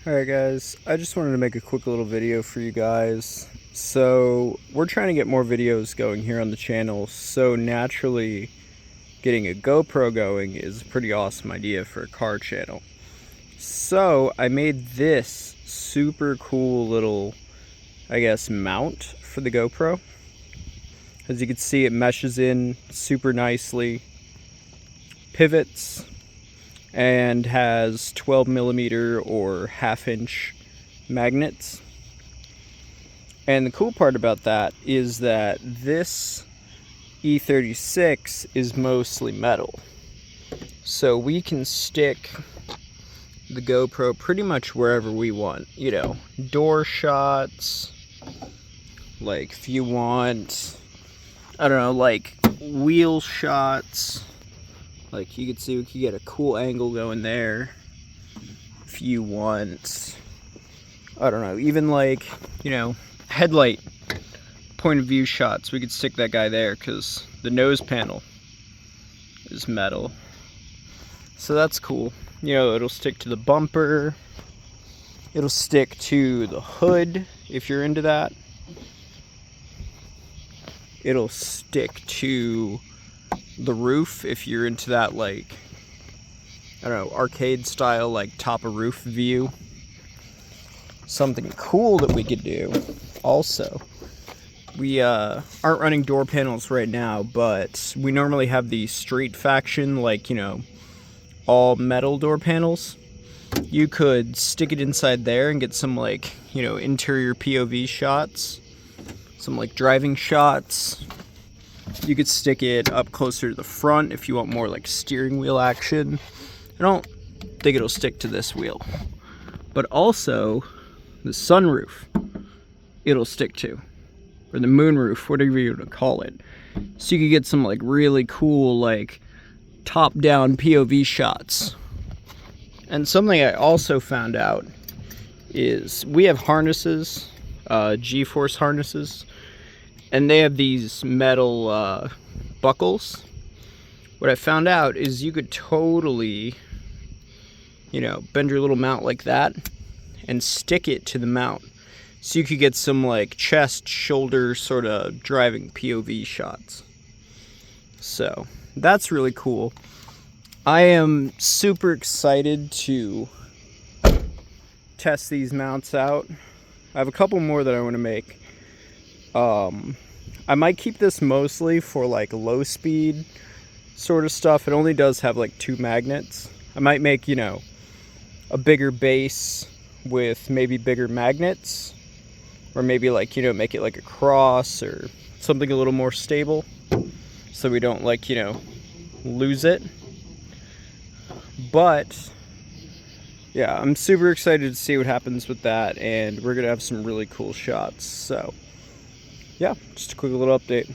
Alright guys, I just wanted to make a quick little video for you guys. So, we're trying to get more videos going here on the channel, so naturally getting a GoPro going is a pretty awesome idea for a car channel. So, I made this super cool little, mount for the GoPro. As you can see, it meshes in super nicely, pivots, and has 12mm or 1/2" magnets. And the cool part about that is that this E36 is mostly metal. So we can stick the GoPro pretty much wherever we want. You know, door shots, like if you want, I don't know, like wheel shots. Like you can see we could get a cool angle going there. If you want, I don't know, even like, you know, headlight point of view shots, we could stick that guy there because the nose panel is metal. So that's cool. You know, it'll stick to the bumper. It'll stick to the hood if you're into that. It'll stick to the roof if you're into that, like, I don't know, arcade style, like top of roof view. Something cool that we could do also, we aren't running door panels right now, but we normally have the straight faction, like, you know, all metal door panels. You could stick it inside there and get some, like, you know, interior POV shots, some like driving shots. You could stick it up closer to the front if you want more like steering wheel action. I don't think it'll stick to this wheel, but also the sunroof it'll stick to, or the moonroof, whatever you want to call it. So you could get some like really cool like top down POV shots. And something I also found out is we have harnesses, G-force harnesses, and they have these metal buckles. What I found out is you could totally, you know, bend your little mount like that and stick it to the mount. So you could get some like chest, shoulder sort of driving POV shots. So that's really cool. I am super excited to test these mounts out. I have a couple more that I want to make. I might keep this mostly for like low speed sort of stuff. It only does have like 2 magnets. I might make, you know, a bigger base with maybe bigger magnets, or maybe like, you know, make it like a cross or something a little more stable so we don't, like, you know, lose it. But yeah, I'm super excited to see what happens with that, and we're gonna have some really cool shots. So yeah, just a quick little update.